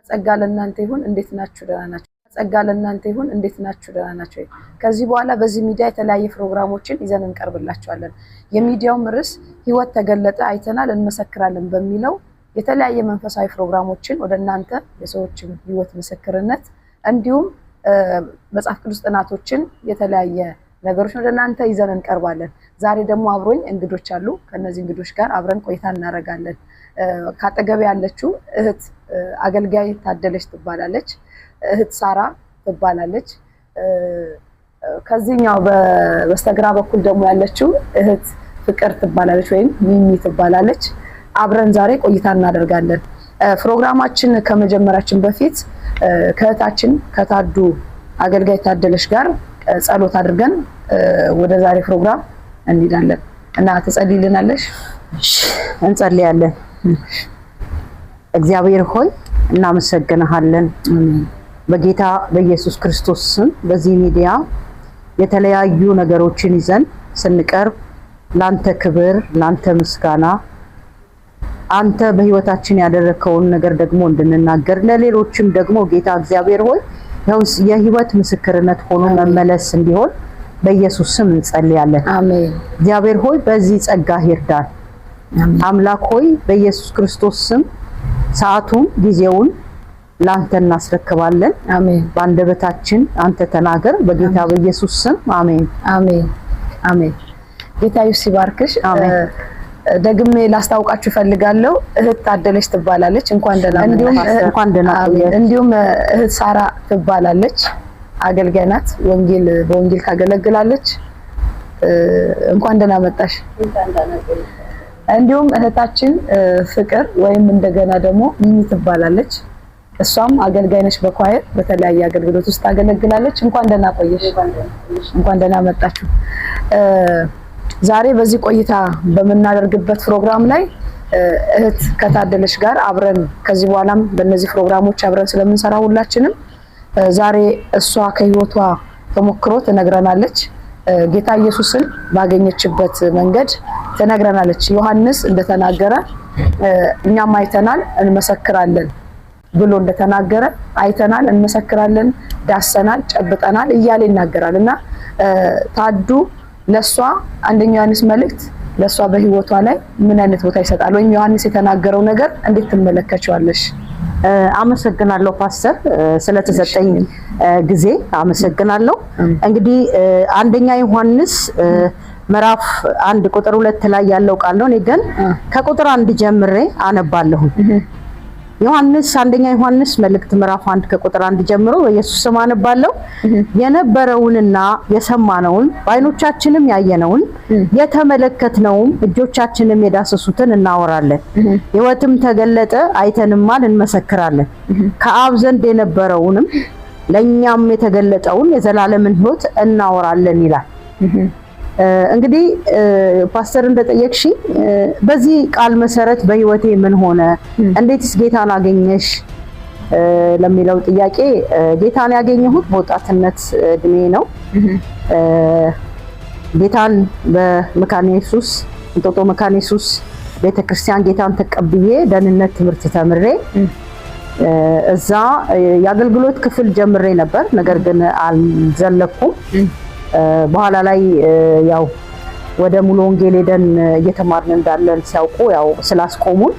ጸጋ ለእናንተ ይሁን እንዴት ናችሁ ደህና ናችሁ ጸጋ ለእናንተ ይሁን እንዴት ናችሁ ደህና ናችሁ ከዚህ በኋላ በዚህ ሚዲያ የተለያየ ፕሮግራሞችን ይዘን እንቀርብላችኋለን የሚዲያው ርዕስ ህይወት ተገለጠ አይተናል እንመሰክራለን በሚለው የተለያየ መንፈሳዊ ፕሮግራሞችን ወደናንተ የሰዎችን ህይወት ምስክርነት እንዲሁም መጽሐፍ ቅዱስ ጥናቶችን የተለያየ ነገሮች ወደናንተ ይዘን እንቀርባለን ዛሬ ደግሞ አብሮኝ እንግዶች አሉ ከነዚህ እንግዶች ጋር አብረን ቆይታ እናደርጋለን ካጠገብ ያለችው እህት አገልጋይ ታደለች ትባላለች እህት ሳራ ትባላለች ከዚህኛው በስተግራ በኩል ደግሞ ያለችው እህት ፍቅር ትባላለች ወይም ሚሚ ትባላለች አብረን ዛሬ ቆይታ እናደርጋለን ፕሮግራማችን ከመጀመራችን በፊት ከእህታችን ከታዱ አገልጋይ ታደለች ጋር ጸሎት አድርገን ወደ ዛሬ ፕሮግራም እንሄዳለን እና ተጸልይልናለሽ እንጸልያለን እግዚአብሔር ሆይ እናመሰግንሃለን በጌታ በኢየሱስ ክርስቶስ ስም በዚህ ሚዲያ የተለያዩ ነገሮችን ይዘን ስንቀርብ ላንተ ክብር ላንተ ምስጋና አንተ በህይወታችን ያደረከውን ነገር ደግሞ እንድንናገር ለሌሎችም ደግሞ ጌታ እግዚአብሔር ሆይ የህይወት ምስክርነት ሆኖ መመለስ እንዲሆን በኢየሱስ ስም እንጸልያለን አሜን እግዚአብሔር ሆይ በዚህ ጸጋ ይርዳን አምላክ ሆይ በኢየሱስ ክርስቶስ ስም ሰዓቱን ጊዜውን ላንተ እናስረክባለን አሜን ባንደበታችን አንተ ተናገር በጌታ በኢየሱስ ስም አሜን አሜን አሜን ጌታ ይባርክሽ አሜን ደግሜ ላስታውቃችሁ ፈልጋለሁ እህት ታደለች ትባላለች እንኳን ደህና እንዲሁም እህት ሳራ ትባላለች አገልጋይ ናት በወንጌል ካገለግላለች እንኳን ደህና መጣሽ እንዲሁም እህታችን ፍቅር ወይም እንደገና ደግሞ ሚሚ ትባላለች እሷም አገልጋይ ነች በኳየር በተለያየ አገልግሎት ውስጥ ታገለግላለች እንኳን ደህና ቆየሽ እንኳን ደህና መጣችሁ ዛሬ በዚህ ቆይታ በመናደርግበት ፕሮግራም ላይ እህት ከታደለች ጋር አብረን ከዚህ በኋላም በእነዚህ ፕሮግራሞች አብረን ስለምንሰራ ሁላችንም ዛሬ እሷ ከህይወቷ ተሞክሮ ትነግረናለች ጌታ ኢየሱስን ባገኘችበት መንገድ ትነግረናለች ዮሐንስ እንደተናገረ እኛም አይተናል እንመሰክራለን ብሎ እንደተናገረ አይተናል እንመሰክራለን ዳሰናል ጨብጠናል እያለ ይናገራልና ታዱ ለሷ አንደኛ ዮሐንስ መልእክት ለሷ በህይወቷ ላይ ምን አይነት ቦታ ይሰጣል ወይም ዮሐንስ የተናገረው ነገር እንዴት ትመለከቻለሽ አመሰግናለሁ ፓስተር ስለተሰጠኝ ጊዜ አመሰግናለሁ እንግዲህ አንደኛ ዮሐንስ ምዕራፍ 1 ቁጥር 2 ላይ ያለው ቃል ነው ግን ከቁጥር 1 ጀምሬ አነባለሁ ዮሐንስ አንደኛ ዮሐንስ መልእክት ምዕራፍ 1 ከቁጥር 1 ጀምሮ በኢየሱስ ስም አነባለሁ የነበረውንና የሰማነውን ባይኖቻችንም ያየነውን የተመለከትነውን እጆቻችንም የዳሰሱትን እናወራለን ህይወትም ተገለጠ አይተንማል እንመሰክራለን ከአብ ዘንድ የነበረውንም ለኛም የተገለጠውን የዘላለምን ህይወት እናወራለን ይላል እንግዲህ ፓስተር እንደጠየቅሽ በዚህ ቃል መሰረት በህይወቴ ምን ሆነ እንዴትስ ጌታን አገኘሽ ለሚለው ጥያቄ ጌታን ያገኘሁት በወጣትነት እድሜ ነው ጌታን በመካነ ኢየሱስ እንጦጦ መካነ ኢየሱስ ቤተክርስቲያን ጌታን ተቀብዬ ደህንነት ትምህርት ተምሬ እዛ የአገልግሎት ክፍል ጀምሬ ነበር ነገር ግን አልዘለኩም በኋላ ላይ ያው ወደ ሙሉ ወንጌል ሄደን እየተማርን እንዳለን ሲያውቁ ያው ስላስቆሙን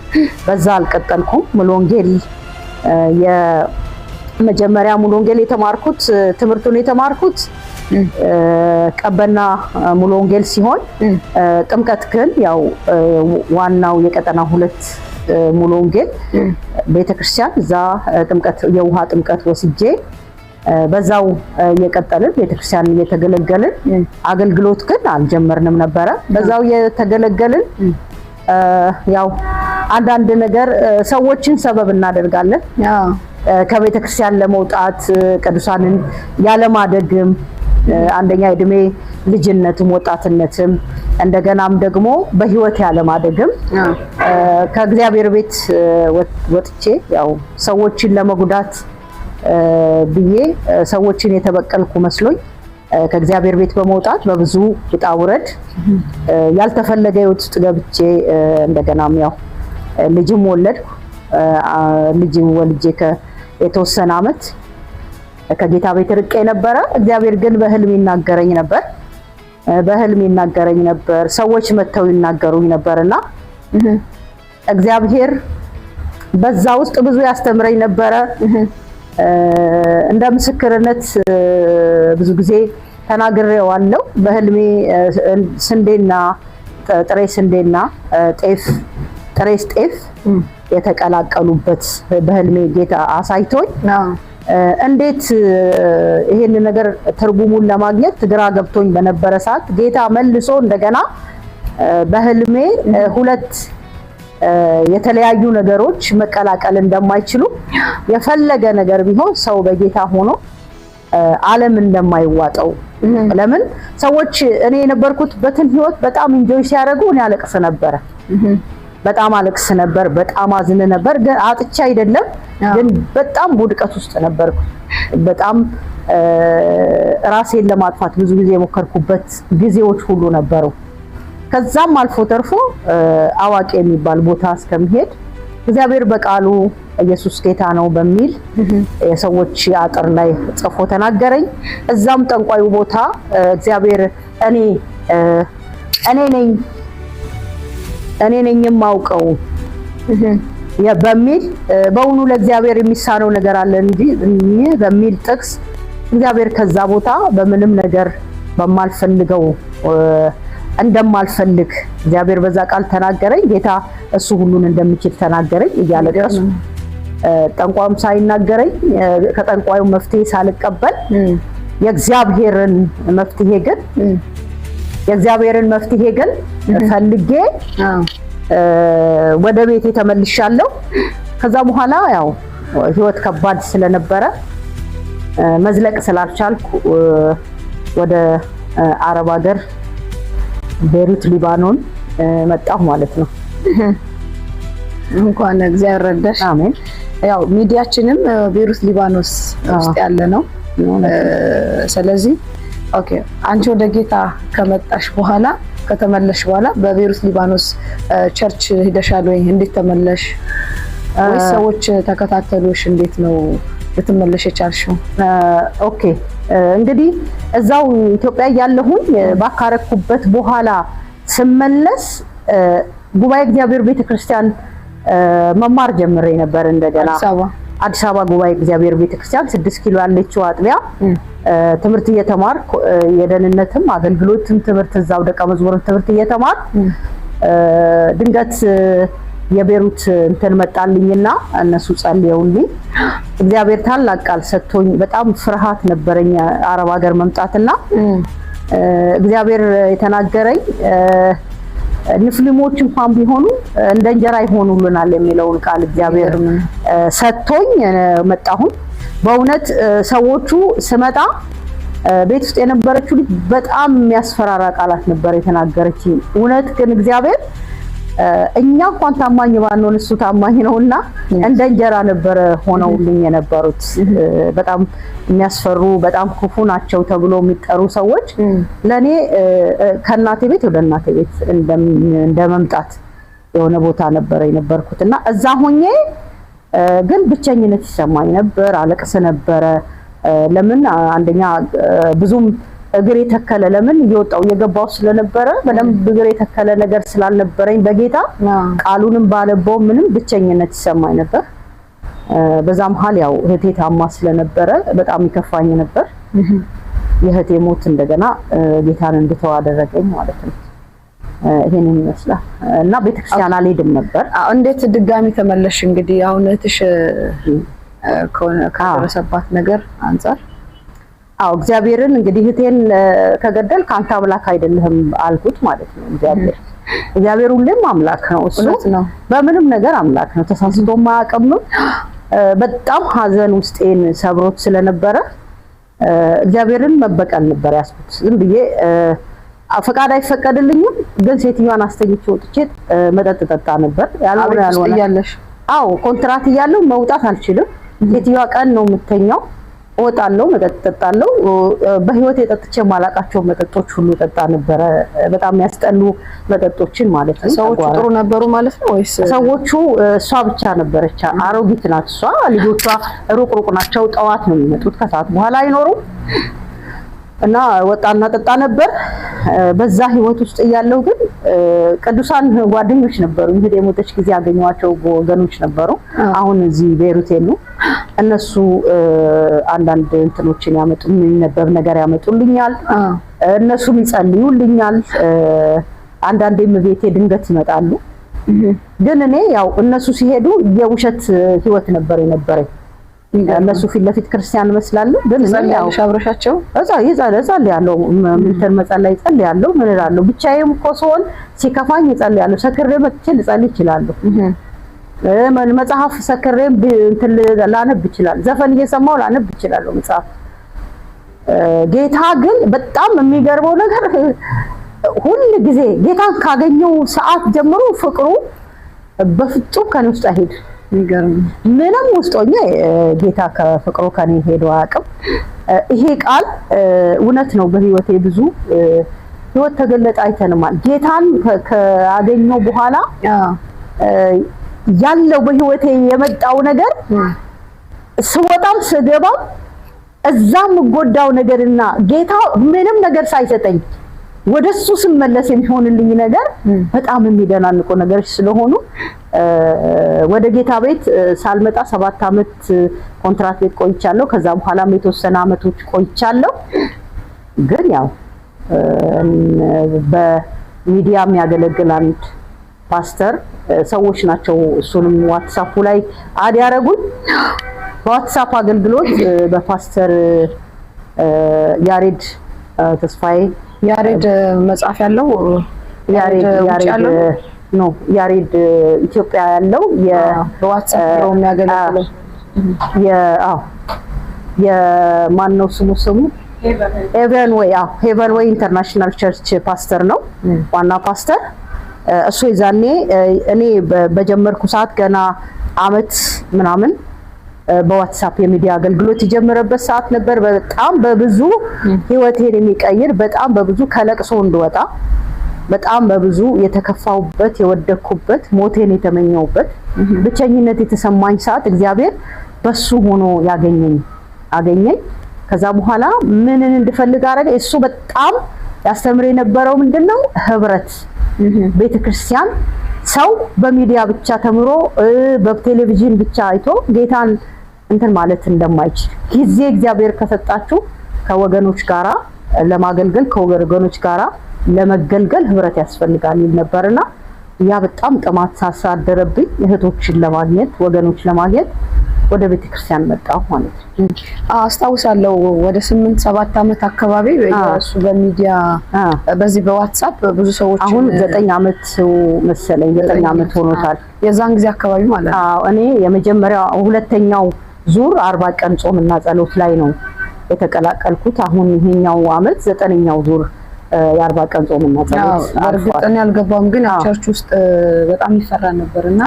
በዛ አልቀጠልኩም ሙሉ ወንጌል የመጀመሪያ ሙሉ ወንጌል የተማርኩት ትምህርቱን የተማርኩት ቀበና ሙሉ ወንጌል ሲሆን ጥምቀት ግን ያው ዋናው የቀጠና 2 ሙሉ ወንጌል ቤተክርስቲያን እዛ ጥምቀት የውሃ ጥምቀት ወስጄ በዛው የቀጠልን ቤተክርስቲያን እየተገለገልን አገልግሎት ግን አልጀመርንም ነበር በዛው የተገለገልን ያው አንዳንድ ነገር ሰዎችን ሰበብ እናደርጋለን ከቤተክርስቲያን ለመውጣት ቅዱሳንን ያለማደግም አንደኛ እድሜ ልጅነትም ወጣትነትም እንደገናም ደግሞ በህይወት ያለማደግም ከእግዚአብሔር ቤት ወጥቼ ያው ሰዎችን ለመጉዳት ብዬ እንደገናም የተበቀልኩ መስሎኝ ከእግዚአብሔር ቤት በመውጣት በብዙ ውጣ ውረድ ያልተፈለገ ህይወት ውስጥ ገብቼ እንደገናም ያው ልጅም ወለድኩ ልጅም ወልጄ የተወሰነ ዓመት ከጌታ ቤት ርቄ ነበረ። እግዚአብሔር ግን በህልም ይናገረኝ ነበር። ሰዎች መተው ይናገሩኝ ነበርና እግዚአብሔር በዛ ውስጥ ብዙ ያስተምረኝ ነበረ። እንደ ምስክርነት ብዙ ጊዜ ተናግሬዋለሁ። በህልሜ ስንዴና ጥሬ ስንዴና ጤፍ የተቀላቀሉበት በህልሜ ጌታ አሳይቶኝ እንዴት ይሄን ነገር ትርጉሙን ለማግኘት ግራ ገብቶኝ በነበረ ሰዓት ጌታ መልሶ እንደገና በህልሜ ሁለት የተለያዩ ነገሮች መቀላቀል እንደማይችሉ የፈለገ ነገር ቢሆን ሰው በጌታ ሆኖ ዓለም እንደማይዋጠው ለምን ሰዎች እኔ የነበርኩበትን ህይወት በጣም ኢንጆይ ሲያደርጉ እኔ አለቅስ ነበር። በጣም አለቅስ ነበር፣ በጣም አዝን ነበር። ግን አጥቻ አይደለም፣ ግን በጣም ውድቀት ውስጥ ነበርኩ። በጣም ራሴን ለማጥፋት ብዙ ጊዜ የሞከርኩበት ጊዜዎች ሁሉ ነበሩ። ከዛም አልፎ ተርፎ አዋቂ የሚባል ቦታ እስከምሄድ እግዚአብሔር በቃሉ ኢየሱስ ጌታ ነው በሚል የሰዎች አጥር ላይ ጽፎ ተናገረኝ። እዛም ጠንቋዩ ቦታ እግዚአብሔር እኔ ነኝ የማውቀው በሚል በእውኑ ለእግዚአብሔር የሚሳነው ነገር አለ እንጂ በሚል ጥቅስ እግዚአብሔር ከዛ ቦታ በምንም ነገር በማልፈልገው እንደማልፈልግ እግዚአብሔር በዛ ቃል ተናገረኝ። ጌታ እሱ ሁሉን እንደሚችል ተናገረኝ እያለቀሱ ጠንቋዩም ሳይናገረኝ ከጠንቋዩ መፍትሄ ሳልቀበል የእግዚአብሔርን መፍትሄ ግን ፈልጌ ወደ ቤቴ ተመልሻለሁ። ከዛ በኋላ ያው ህይወት ከባድ ስለነበረ መዝለቅ ስላልቻልኩ ወደ አረብ ሀገር ቤሩት ሊባኖን መጣሁ ማለት ነው። እንኳን እግዚአብሔር ረዳሽ። አሜን። ያው ሚዲያችንም ቤሩት ሊባኖስ ውስጥ ያለ ነው። ስለዚህ ኦኬ አንቺ ወደ ጌታ ከተመለሽ በኋላ በቤሩት ሊባኖስ ቸርች ሄደሻል ወይ? እንዴት ተመለሽ? ወይ ሰዎች ተከታተሉሽ? እንዴት ነው ልትመለሽ የቻልሽው? ኦኬ እንግዲህ እዛው ኢትዮጵያ ያለሁኝ ባካረኩበት በኋላ ስመለስ ጉባኤ እግዚአብሔር ቤተክርስቲያን መማር ጀምሬ ነበር። እንደገና አዲስ አበባ ጉባኤ እግዚአብሔር ቤተክርስቲያን 6 ኪሎ ያለችው አጥቢያ ትምህርት እየተማርኩ የደህንነትም አገልግሎትም ትምህርት እዛው ደቀ መዝሙርም ትምህርት እየተማርኩ ድንገት የቤሩት እንትን መጣልኝና እነሱ ጸልየውልኝ እግዚአብሔር ታላቅ ቃል ሰጥቶኝ በጣም ፍርሃት ነበረኝ አረብ ሀገር መምጣትና እግዚአብሔር የተናገረኝ ንፍልሞች እንኳን ቢሆኑ እንደ እንጀራ ይሆኑልናል የሚለውን ቃል እግዚአብሔር ሰጥቶኝ መጣሁ። በእውነት ሰዎቹ ስመጣ ቤት ውስጥ የነበረችው ልጅ በጣም የሚያስፈራራ ቃላት ነበር የተናገረችኝ። እውነት ግን እግዚአብሔር እኛ እንኳን ታማኝ ባንሆን እሱ ታማኝ ነውና እንደ እንጀራ ነበር ሆነውልኝ የነበሩት። በጣም የሚያስፈሩ በጣም ክፉ ናቸው ተብሎ የሚጠሩ ሰዎች ለኔ ከእናቴ ቤት ወደ እናቴ ቤት እንደመምጣት የሆነ ቦታ ነበር የነበርኩትና እዛ ሆኜ ግን ብቸኝነት ይሰማኝ ነበር፣ አለቅስ ነበር። ለምን አንደኛ ብዙም እግር የተከለ ለምን እየወጣው እየገባው ስለነበረ በደንብ እግር የተከለ ነገር ስላልነበረኝ በጌታ ቃሉንም ባለበው ምንም ብቸኝነት ይሰማኝ ነበር። በዛ መሃል ያው እህቴ ታማ ስለነበረ በጣም ይከፋኝ ነበር። የእህቴ ሞት እንደገና ጌታን እንድተው አደረገኝ ማለት ነው። ይሄንን ይመስላል እና ቤተክርስቲያን አልሄድም ነበር። እንዴት ድጋሚ ተመለሽ? እንግዲህ አሁን እህትሽ ከደረሰባት ነገር አንፃር እግዚአብሔርን እንግዲህ እህቴን ከገደል ካንተ አምላክ አይደለህም አልኩት ማለት ነው። እግዚአብሔር ሁሌም አምላክ ነው። እሱ በምንም ነገር አምላክ ነው፣ ተሳስቶ ማያውቅም። በጣም ሐዘን ውስጤን ሰብሮት ስለነበረ እግዚአብሔርን መበቀል ነበር ያስኩት። ዝም ብዬ ፈቃድ አይፈቀድልኝም፣ ግን ሴትዮዋን አስተኝቼ ወጥቼ መጠጥ ጠጣ ነበር። ያልሆነ ኮንትራት እያለሁ መውጣት አልችልም። ሴትዮዋ ቀን ነው የምተኛው፣ እወጣለሁ፣ መጠጥ እጠጣለሁ። በህይወት የጠጥቼ ማላቃቸው መጠጦች ሁሉ ጠጣ ነበረ። በጣም ያስጠሉ መጠጦችን ማለት ነው። ሰዎቹ ጥሩ ነበሩ ማለት ነው ወይስ? ሰዎቹ እሷ ብቻ ነበረች፣ አሮጊት ናት እሷ። ልጆቿ ሩቅ ናቸው። ጠዋት ነው የሚመጡት፣ ከሰዓት በኋላ አይኖሩም። እና ወጣና ጠጣ ነበር። በዛ ህይወት ውስጥ እያለው ግን ቅዱሳን ጓደኞች ነበሩ። እንግዲህ የሞተች ጊዜ ያገኘዋቸው ወገኖች ነበሩ። አሁን እዚህ ቤሩት የሉ። እነሱ አንዳንድ እንትኖችን ያመጡ የሚነበብ ነገር ያመጡልኛል። እነሱም ይጸልዩልኛል። አንዳንዴም ቤቴ ድንገት ይመጣሉ። ግን እኔ ያው እነሱ ሲሄዱ የውሸት ህይወት ነበር የነበረኝ። እነሱ ፊት ለፊት ክርስቲያን መስላለሁ። ግን እኔ ያው አብረሻቸው እዛ ያለው ምንተን መጸለይ ያለው ምን እላለሁ። ብቻዬም እኮ ስሆን ሲከፋኝ እጸልያለሁ። ሰክሬ መጥቼ ልጸልይ እችላለሁ። መጽሐፍ ሰክሬም እንትን ላነብ እችላለሁ። ዘፈን እየሰማሁ ላነብ እችላለሁ መጽሐፍ። ጌታ ግን በጣም የሚገርመው ነገር ሁሉ ጊዜ ጌታን ካገኘው ሰዓት ጀምሮ ፍቅሩ በፍጹም ከኔ ውስጥ አይሄድ። ይገርም ምንም ውስጥ ሆኜ ጌታ ከፍቅሩ ከኔ ሄዶ አያውቅም። ይሄ ቃል እውነት ነው። በህይወቴ ብዙ ህይወት ተገለጠ አይተንማል። ጌታን ካገኘው በኋላ ያለው በህይወቴ የመጣው ነገር ስወጣም ስገባም እዛም ጎዳው ነገርና ጌታ ምንም ነገር ሳይሰጠኝ ወደሱ ስመለስ የሚሆንልኝ ነገር በጣም የሚደናንቁ ነገሮች ስለሆኑ ወደ ጌታ ቤት ሳልመጣ 7 አመት ኮንትራክት ቤት ቆይቻለሁ። ከዛ በኋላም የተወሰነ አመቶች ቆይቻለሁ። ግን ያው በሚዲያ የሚያገለግል አንድ ፓስተር ሰዎች ናቸው እሱንም ዋትስአፕ ላይ አድ ያረጉኝ። በዋትስአፕ አገልግሎት በፓስተር ያሬድ ተስፋዬ ያሬድ መጽሐፍ ያለው ያሬድ ኢትዮጵያ ያለው በዋትስአፕ ነው የሚያገለግለው። የማን ነው ስሙ? ሄቨን ዌይ ኢንተርናሽናል ቸርች ፓስተር ነው ዋና ፓስተር። እሱ የዛኔ እኔ በጀመርኩ ሰዓት ገና አመት ምናምን በዋትስአፕ የሚዲያ አገልግሎት የጀመረበት ሰዓት ነበር። በጣም በብዙ ህይወቴን የሚቀይር በጣም በብዙ ከለቅሶ እንድወጣ በጣም በብዙ የተከፋውበት የወደኩበት ሞቴን የተመኘውበት ብቸኝነት የተሰማኝ ሰዓት እግዚአብሔር በሱ ሆኖ አገኘኝ። ከዛ በኋላ ምንን እንድፈልግ አረገ። እሱ በጣም ያስተምር የነበረው ምንድነው ህብረት፣ ቤተክርስቲያን ሰው በሚዲያ ብቻ ተምሮ በቴሌቪዥን ብቻ አይቶ ጌታን እንትን ማለት እንደማይችል ጊዜ እግዚአብሔር ከሰጣችሁ ከወገኖች ጋራ ለማገልገል ከወገኖች ጋራ ለመገልገል ህብረት ያስፈልጋል ነበርና ያ በጣም ጥማት ሳሳደረብኝ እህቶችን ለማግኘት ወገኖች ለማግኘት ወደ ቤተክርስቲያን መጣሁ ማለት ነው። አስታውሳለሁ ወደ 8-7 አመት አካባቢ እሱ በሚዲያ በዚህ በዋትስአፕ ብዙ ሰዎች አሁን 9 አመት መሰለኝ 9 አመት ሆኖታል። የዛን ጊዜ አካባቢ ማለት ነው። እኔ የመጀመሪያው ሁለተኛው ዙር 40 ቀን ጾምና ጸሎት ላይ ነው የተቀላቀልኩት። አሁን ይሄኛው አመት 9ኛው ዙር የ40 ቀን ጾምና ጸሎት እርግጠኛ አልገባም። ግን ቸርች ውስጥ በጣም ይፈራ ነበርና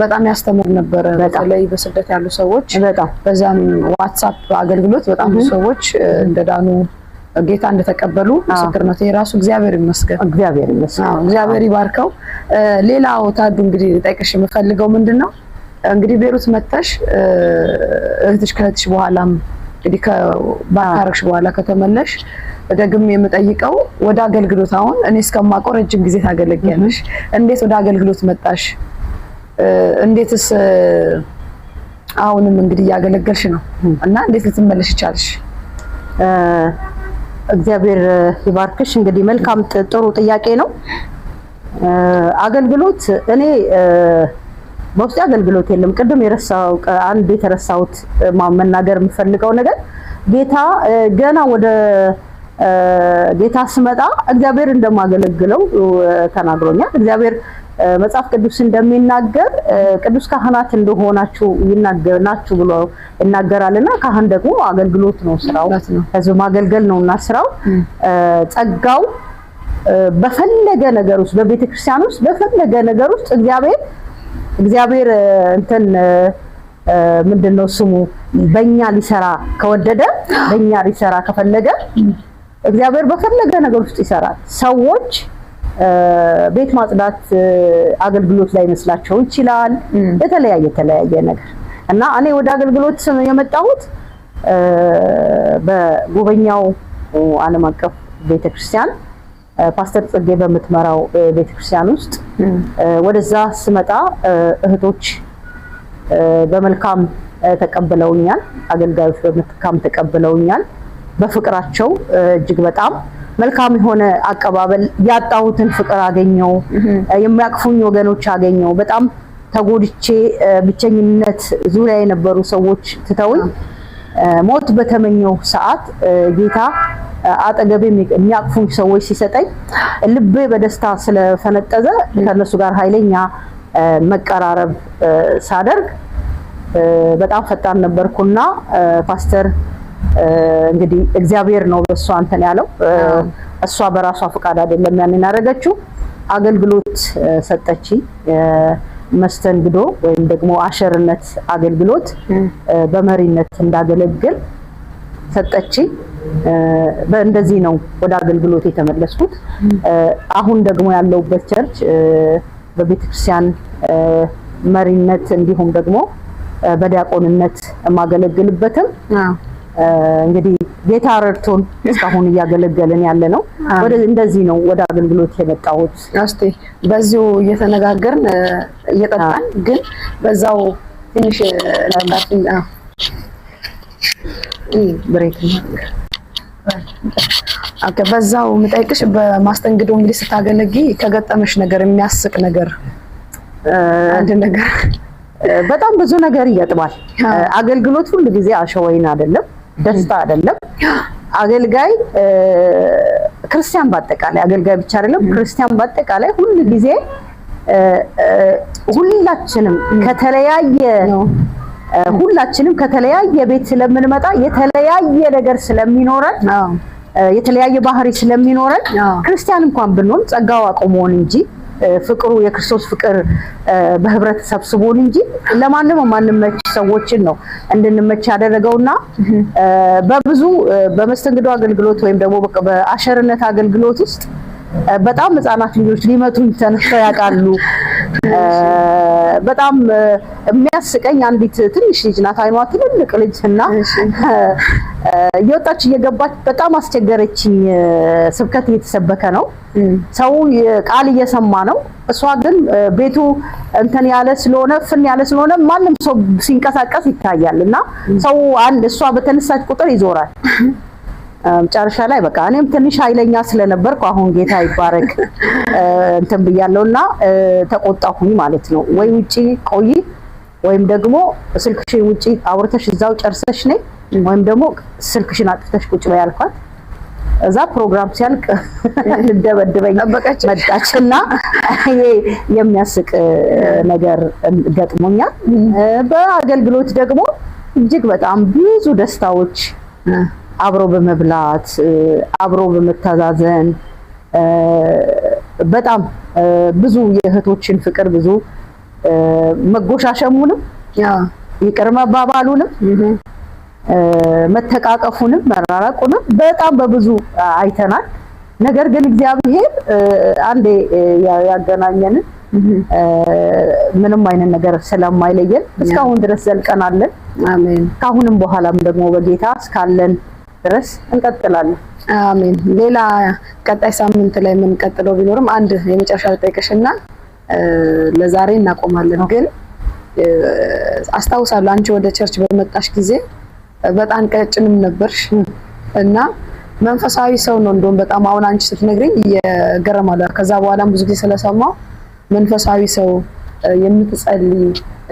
በጣም ያስተምር ነበር። በተለይ በስደት ያሉ ሰዎች በዛም ዋትስአፕ አገልግሎት በጣም ብዙ ሰዎች እንደዳኑ ጌታ እንደተቀበሉ ምስክርነት የራሱ እግዚአብሔር ይመስገን። እግዚአብሔር ይባርከው። ሌላው ታዱ እንግዲህ ጠይቅሽ የምፈልገው ምንድነው እንግዲህ ቤሩት መተሽ እህትሽ በኋላም እንግዲህ ከባካርሽ በኋላ ከተመለሽ ደግም የምጠይቀው ወደ አገልግሎት አሁን እኔ እስከማውቀው ረጅም ጊዜ ታገለግያለሽ። እንዴት ወደ አገልግሎት መጣሽ? እንዴትስ አሁንም እንግዲህ ያገለገልሽ ነው እና እንዴት ልትመለሽ ይቻልሽ? እግዚአብሔር ይባርክሽ። እንግዲህ መልካም ጥሩ ጥያቄ ነው። አገልግሎት እኔ በውስጥ አገልግሎት የለም። ቅድም የረሳው አንድ የተረሳውት መናገር የምፈልገው ነገር ጌታ ገና ወደ ጌታ ስመጣ እግዚአብሔር እንደማገለግለው ተናግሮኛል። እግዚአብሔር መጽሐፍ ቅዱስ እንደሚናገር ቅዱስ ካህናት እንደሆናችሁ ይናገራችሁ ብሎ ይናገራልና ካህን ደግሞ አገልግሎት ነው ስራው፣ ህዝብ ማገልገል ነውና ስራው። ጸጋው በፈለገ ነገር ውስጥ በቤተክርስቲያን ውስጥ በፈለገ ነገር ውስጥ እግዚአብሔር እንትን ምንድነው ስሙ በእኛ ሊሰራ ከወደደ በእኛ ሊሰራ ከፈለገ እግዚአብሔር በፈለገ ነገር ውስጥ ይሰራል። ሰዎች ቤት ማጽዳት አገልግሎት ላይ መስላቸው ይችላል የተለያየ ነገር እና እኔ ወደ አገልግሎት የመጣሁት በጉበኛው ዓለም አቀፍ ቤተክርስቲያን ፓስተር ጽጌ በምትመራው ቤተክርስቲያን ውስጥ ወደዛ ስመጣ እህቶች በመልካም ተቀበለውኛል። አገልጋዮች በመልካም ተቀበለውኛል። በፍቅራቸው እጅግ በጣም መልካም የሆነ አቀባበል ያጣሁትን ፍቅር አገኘው። የሚያቅፉኝ ወገኖች አገኘው። በጣም ተጎድቼ ብቸኝነት ዙሪያ የነበሩ ሰዎች ትተውኝ ሞት በተመኘው ሰዓት ጌታ አጠገቤ የሚያቅፉኝ ሰዎች ሲሰጠኝ ልቤ በደስታ ስለፈነጠዘ ከነሱ ጋር ኃይለኛ መቀራረብ ሳደርግ በጣም ፈጣን ነበርኩና ፓስተር እንግዲህ እግዚአብሔር ነው በሷ አንተን ያለው እሷ በራሷ ፈቃድ አይደለም ያንን ያደረገችው አገልግሎት ሰጠች መስተንግዶ ወይም ደግሞ አሸርነት አገልግሎት በመሪነት እንዳገለግል ሰጠች በእንደዚህ ነው ወደ አገልግሎት የተመለስኩት አሁን ደግሞ ያለውበት ቸርች በቤተክርስቲያን መሪነት እንዲሁም ደግሞ በዲያቆንነት ማገለግልበትም እንግዲህ ጌታ ረድቶን እስካሁን እያገለገልን ያለ ነው ወደ እንደዚህ ነው ወደ አገልግሎት የመጣሁት እስቲ በዚሁ እየተነጋገርን እየጠጣን ግን በዛው ትንሽ ለማጥና ብሬክ በዛው ምጣይቅሽ በማስተንግዶ እንግዲህ ስታገለጊ ከገጠመሽ ነገር የሚያስቅ ነገር አንድ ነገር በጣም ብዙ ነገር ይገጥማል አገልግሎት ሁሉ ጊዜ አሸወይን አይደለም ደስታ አይደለም አገልጋይ ክርስቲያን ባጠቃላይ አገልጋይ ብቻ አይደለም ክርስቲያን ባጠቃላይ ሁሉ ጊዜ ሁላችንም ከተለያየ ቤት ስለምንመጣ የተለያየ ነገር ስለሚኖረን የተለያየ ባህሪ ስለሚኖረን ክርስቲያን እንኳን ብንሆን ጸጋው አቆመውን እንጂ ፍቅሩ የክርስቶስ ፍቅር በህብረት ሰብስቦን እንጂ ለማንም ማንመች ሰዎችን ነው እንድንመች ያደረገውና በብዙ በመስተንግዶ አገልግሎት ወይም ደግሞ በአሸርነት አገልግሎት ውስጥ በጣም ህፃናት ልጆች ሊመቱን ተነስተው ያውቃሉ በጣም የሚያስቀኝ አንዲት ትንሽ ልጅ ናት አይኗ ትልልቅ ልጅና እየወጣች እየገባች በጣም አስቸገረችኝ ስብከት እየተሰበከ ነው ሰው ቃል እየሰማ ነው እሷ ግን ቤቱ እንትን ያለ ስለሆነ ማንም ሰው ሲንቀሳቀስ ይታያልና ሰው አንድ እሷ በተነሳች ቁጥር ይዞራል ጫርሻ ላይ በቃ እኔም ትንሽ ኃይለኛ ስለነበርኩ አሁን ጌታ ይባረክ እንትን ብያለሁና ተቆጣሁኝ ማለት ነው ወይ ውጪ ቆይ ወይም ደግሞ ስልክሽን ውጪ አውርተሽ እዛው ጨርሰሽ ነይ ወይም ደግሞ ስልክሽን አጥፍተሽ ቁጭ በይ አልኳት እዛ ፕሮግራም ሲያልቅ ልደበድበኝ መጣችና ይሄ የሚያስቅ ነገር ገጥሞኛል በአገልግሎት ደግሞ እጅግ በጣም ብዙ ደስታዎች አብሮ በመብላት አብሮ በመተዛዘን በጣም ብዙ የእህቶችን ፍቅር ብዙ መጎሻሸሙንም ይቅር መባባሉንም መተቃቀፉንም መራራቁንም በጣም በብዙ አይተናል ነገር ግን እግዚአብሔር አንዴ ያገናኘን ምንም አይነት ነገር ስለማይለየን እስካሁን ድረስ ዘልቀናለን አሜን ካሁንም በኋላም ደግሞ በጌታ እስካለን ድረስ እንቀጥላለን አሜን ሌላ ቀጣይ ሳምንት ላይ ምን ቀጥለው ቢኖርም አንድ የመጨረሻ ጠይቀሽና ለዛሬ እናቆማለን ግን አስታውሳለሁ አንቺ ወደ ቸርች በመጣሽ ጊዜ በጣም ቀጭንም ነበርሽ እና መንፈሳዊ ሰው ነው እንደውም በጣም አሁን አንቺ ስትነግሪኝ የገረማለሁ ከዛ በኋላም ብዙ ጊዜ ስለሰማው መንፈሳዊ ሰው የምትጸልይ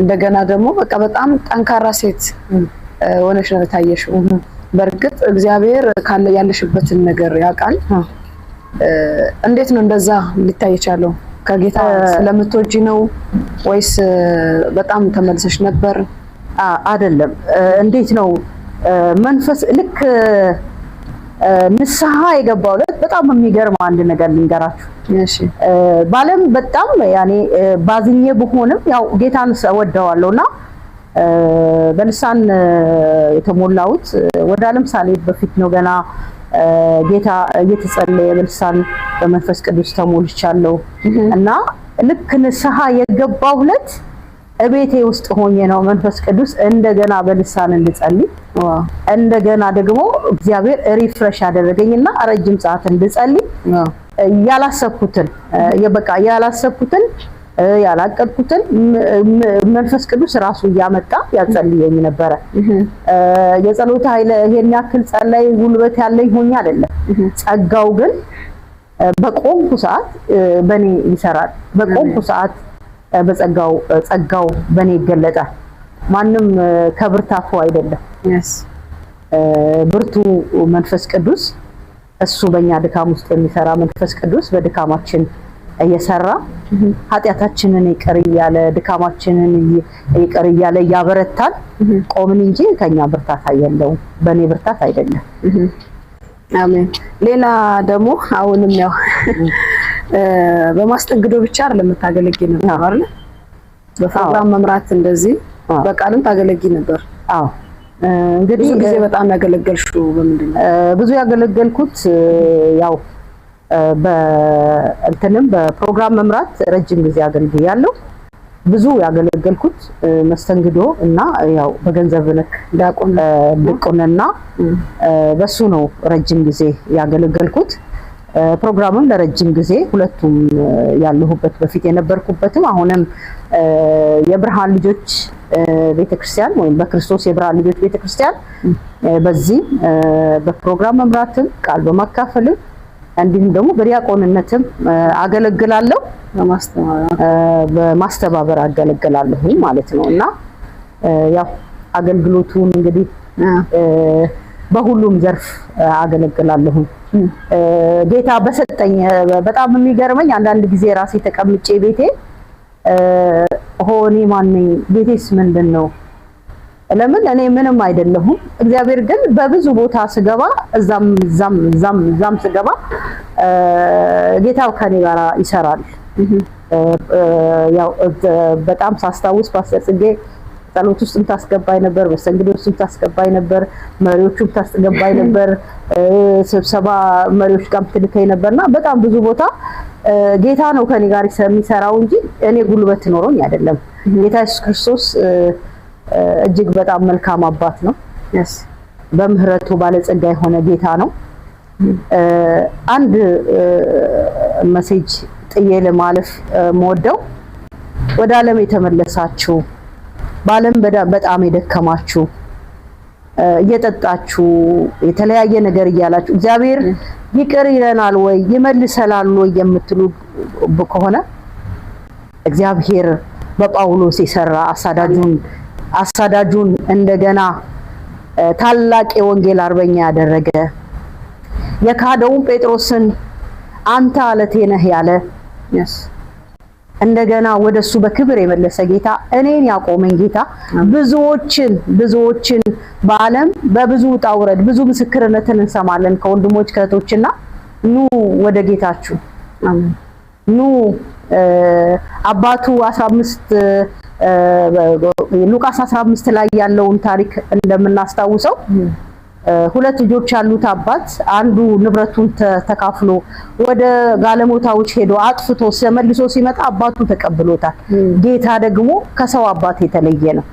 እንደገና ደግሞ በቃ በጣም ጠንካራ ሴት ሆነሽ ነው ታየሽው በርግጥ እግዚአብሔር ካለ ያለሽበትን ነገር ያውቃል እንዴት ነው እንደዛ ሊታይ ይቻለው ከጌታ ስለምትወጂ ነው ወይስ በጣም ተመልሰሽ ነበር አይደለም እንዴት ነው መንፈስ ልክ ንስሐ የገባውለት በጣም የሚገርም አንድ ነገር ልንገራችሁ እሺ ባለም በጣም ያኔ ባዝኜ በሆነም ያው ጌታን ወደዋለሁና በልሳን የተሞላሁት ወደ ዓለም ሳልሄድ በፊት ነው። ገና ጌታ እየተጸለየ በልሳን በመንፈስ ቅዱስ ተሞልቻለሁ እና ልክ ንስሐ የገባው ዕለት እቤቴ ውስጥ ሆኜ ነው መንፈስ ቅዱስ እንደገና በልሳን እንድጸልይ እንደገና ደግሞ እግዚአብሔር ሪፍሬሽ አደረገኝና ረጅም ሰዓት እንድጸልይ ያላሰብኩትን ያላቀድኩትን መንፈስ ቅዱስ ራሱ ያመጣ ያጸልየኝ ነበር። የጸሎት ኃይል ይሄን ያክል ጸላይ ጉልበት ያለኝ ሆኜ አይደለም። ጸጋው ግን በቆምኩ ሰዓት በኔ ይሰራል። በቆምኩ ሰዓት ጸጋው በኔ ይገለጣል። ማንም ከብርታቱ አይደለም። ብርቱ መንፈስ ቅዱስ እሱ በእኛ ድካም ውስጥ የሚሰራ መንፈስ ቅዱስ በድካማችን እየሰራ ኃጢያታችንን ይቅር እያለ ድካማችንን ይቅር እያለ ያበረታል። ቆምን እንጂ ከኛ ብርታት አይደለም፣ በኔ ብርታት አይደለም። አሜን። ሌላ ደግሞ አሁንም ያው በማስጠንቅዶ ብቻ አይደለም የምታገለግይ ነበር አይደል? በፕሮግራም መምራት እንደዚህ በቃልም ታገለግይ ነበር። አዎ እንግዲህ ብዙ ጊዜ በጣም ያገለገልሽው በምንድነው? ብዙ ያገለገልኩት ያው በእንተንም በፕሮግራም መምራት ረጅም ጊዜ አገልግያለሁ። ብዙ ያገለገልኩት መስተንግዶ እና ያው በገንዘብ ነክ ዲያቆንና በሱ ነው ረጅም ጊዜ ያገለገልኩት። ፕሮግራሙን ለረጅም ጊዜ ሁለቱም ያለሁበት በፊት የነበርኩበትም አሁንም የብርሃን ልጆች ቤተክርስቲያን ወይም በክርስቶስ የብርሃን ልጆች ቤተክርስቲያን በዚህ በፕሮግራም መምራትም ቃል በማካፈልም እንዲሁም ደግሞ በዲያቆንነትም አገለግላለሁ። በማስተባበር አገለግላለሁ ማለት ነው እና ያው አገልግሎቱን እንግዲህ በሁሉም ዘርፍ አገለግላለሁ። ጌታ በሰጠኝ በጣም የሚገርመኝ አንዳንድ ጊዜ ራሴ ተቀምጬ ቤቴ ሆኔ ማንኝ ቤቴስ ምንድነው? ለምን እኔ ምንም አይደለሁም። እግዚአብሔር ግን በብዙ ቦታ ስገባ እዛም ስገባ ጌታው ከኔ ጋር ይሰራል። ያው በጣም ሳስታውስ ፓስተር ጽጌ ጸሎት ውስጥም ታስገባይ ነበር፣ በሰንግዶ ውስጥም ታስገባይ ነበር፣ መሪዎቹም ታስገባይ ነበር፣ ስብሰባ መሪዎች ጋርም ትልከይ ነበርና በጣም ብዙ ቦታ ጌታ ነው ከኔ ጋር የሚሰራው እንጂ እኔ ጉልበት ኖሮኝ አይደለም። ጌታ ኢየሱስ ክርስቶስ እጅግ በጣም መልካም አባት ነው። በምህረቱ ባለጸጋ የሆነ ጌታ ነው። አንድ ሜሴጅ ጥዬ ለማለፍ መወደው ወደ ዓለም የተመለሳችሁ በዓለም በጣም የደከማችሁ እየጠጣችሁ የተለያየ ነገር እያላችሁ እግዚአብሔር ይቅር ይለናል ወይ ይመልሰላል ወይ የምትሉ ከሆነ እግዚአብሔር በጳውሎስ የሰራ አሳዳጁን እንደገና ታላቅ የወንጌል አርበኛ ያደረገ የካደውን ጴጥሮስን አንተ አለቴ ነህ ያለ እንደገና ወደሱ በክብር የመለሰ ጌታ እኔን ያቆመኝ ጌታ ብዙዎችን በዓለም በብዙ ጣውረድ ብዙ ምስክርነትን እንሰማለን ከወንድሞች ከእህቶችና ኑ ወደ ጌታችሁ ኑ አባቱ 15 ሉቃስ 15 ላይ ያለውን ታሪክ እንደምናስታውሰው ሁለት ልጆች ያሉት አባት አንዱ ንብረቱን ተካፍሎ ወደ ጋለሞታዎች ሄዶ አጥፍቶ ተመልሶ ሲመጣ አባቱ ተቀብሎታል። ጌታ ደግሞ ከሰው አባት የተለየ ነው።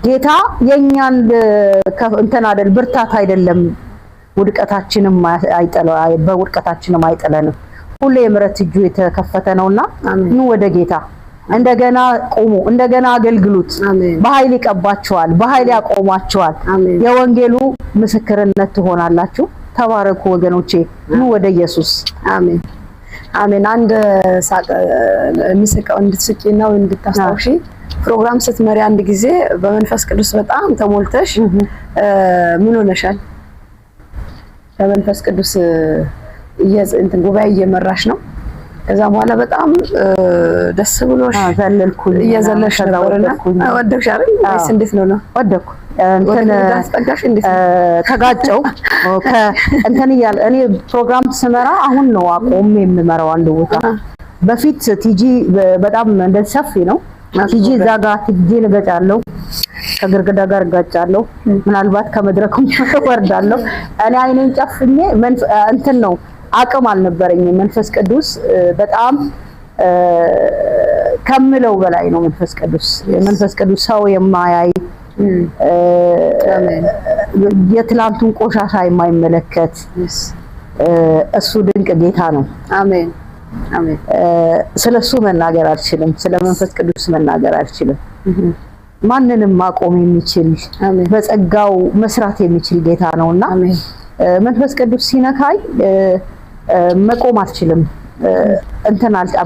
ጌታ የኛን እንተና አይደል ብርታት አይደለም በውድቀታችንም አይጠለንም። ሁሌ የምሕረት እጁ የተከፈተ ነውና ኑ ወደ ጌታ እንደገና ቆሙ፣ እንደገና አገልግሉት። በኃይል ይቀባችኋል፣ በኃይል ያቆማችኋል። የወንጌሉ ምስክርነት ትሆናላችሁ። ተባረኩ ወገኖቼ፣ ኑ ወደ ኢየሱስ። አሜን አሜን። አንድ ምስክር እንድትስቂና እንድታስታውሺ ፕሮግራም ስትመሪ አንድ ጊዜ በመንፈስ ቅዱስ በጣም ተሞልተሽ ምን ሆነሻል? በመንፈስ ቅዱስ እንትን ጉባኤ እየመራሽ ነው። ከዛ በኋላ በጣም ደስ ብሎሽ ዘለልኩኝ እየዘለሽ ነበርና ወደቅሽ አይደል? ወይስ እንዴት ነው? ወደቅኩ እንትን አስጠጋሽ እንዴት ተጋጨው እንትን እያለ እኔ ፕሮግራም ስመራ አሁን ነው አቆም የምመራው አንድ ቦታ። በፊት ቲጂ በጣም እንደዚህ ሰፊ ነው። ቲጂ ዛጋ ቲጂ ልገጫለሁ ከግርግዳ ጋር እጋጫለሁ፣ ምናልባት ከመድረኩም ወርዳለሁ። እኔ አይኔን ጨፍኜ እንትን ነው አቅም አልነበረኝም። መንፈስ ቅዱስ በጣም ከምለው በላይ ነው። መንፈስ ቅዱስ ሰው የማያይ የትላንቱን ቆሻሻ የማይመለከት እሱ ድንቅ ጌታ ነው። አሜን አሜን። ስለሱ መናገር አልችልም፣ ስለ መንፈስ ቅዱስ መናገር አልችልም። ማንንም ማቆም የሚችል በጸጋው መስራት የሚችል ጌታ ነውና መንፈስ ቅዱስ ሲነካይ መቆም አልችልም፣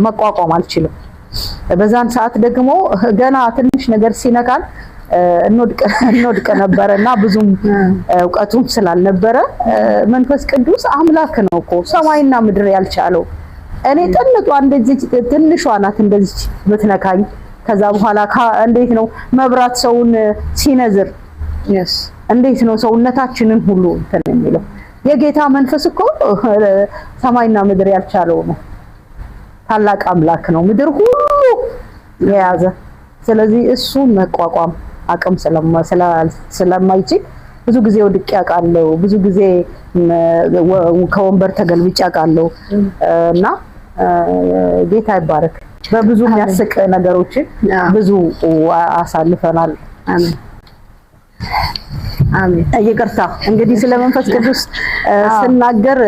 መቋቋም አልችልም። በዛን ሰዓት ደግሞ ገና ትንሽ ነገር ሲነካል እንወድቅ ነበርና ብዙም ዕውቀቱም ስላልነበረ መንፈስ ቅዱስ አምላክ ነው እኮ ሰማይና ምድር ያልቻለው። እኔ ጥልቷ እንደዚህ ትንሿ ናት እንደዚህ ምትነካኝ። ከዛ በኋላ እንዴት ነው መብራት ሰውን ሲነዝር እንዴት ነው ሰውነታችንን ሁሉ እንትን የሚለው? የጌታ መንፈስ እኮ ሰማይና ምድር ያልቻለው ነው። ታላቅ አምላክ ነው፣ ምድር ሁሉ የያዘ። ስለዚህ እሱን መቋቋም አቅም ስለማይችል ብዙ ጊዜ ወድቄ አውቃለሁ፣ ብዙ ጊዜ ከወንበር ተገልብጬ አውቃለሁ። እና ጌታ ይባረክ። በብዙ የሚያስቅ ነገሮችን ብዙ አሳልፈናል። አሜን አሜን። ይቅርታ እንግዲህ ስለ መንፈስ ቅዱስ ስናገር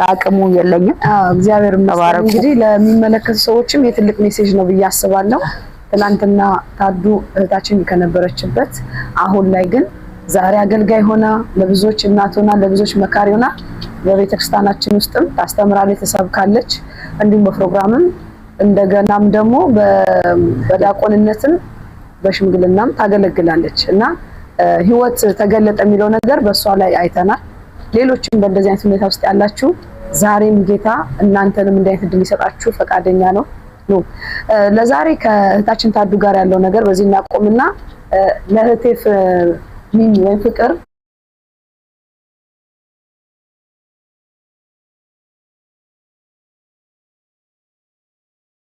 አቅሙ የለኝም። እግዚአብሔር ይመስገን። እንግዲህ ለሚመለከቱ ሰዎችም የትልቅ ሜሴጅ ነው ብዬ አስባለሁ። ትናንትና ታዱ እህታችን ከነበረችበት አሁን ላይ ግን ዛሬ አገልጋይ ሆና ለብዙዎች እናት ሆና ለብዙዎች መካሪ ሆና በቤተክርስቲያናችን ውስጥም ታስተምራለች፣ ተሰብካለች። እንዲሁም በፕሮግራምም እንደገናም ደግሞ በዲያቆንነትም በሽምግልናም ታገለግላለች እና ህይወት ተገለጠ የሚለው ነገር በእሷ ላይ አይተናል። ሌሎችም በእንደዚህ አይነት ሁኔታ ውስጥ ያላችሁ ዛሬም ጌታ እናንተንም እንዲህ አይነት እድል ሊሰጣችሁ ፈቃደኛ ነው። ለዛሬ ከእህታችን ታዱ ጋር ያለው ነገር በዚህ እናቆምና ለእህቴ ሚሚ ወይ ፍቅር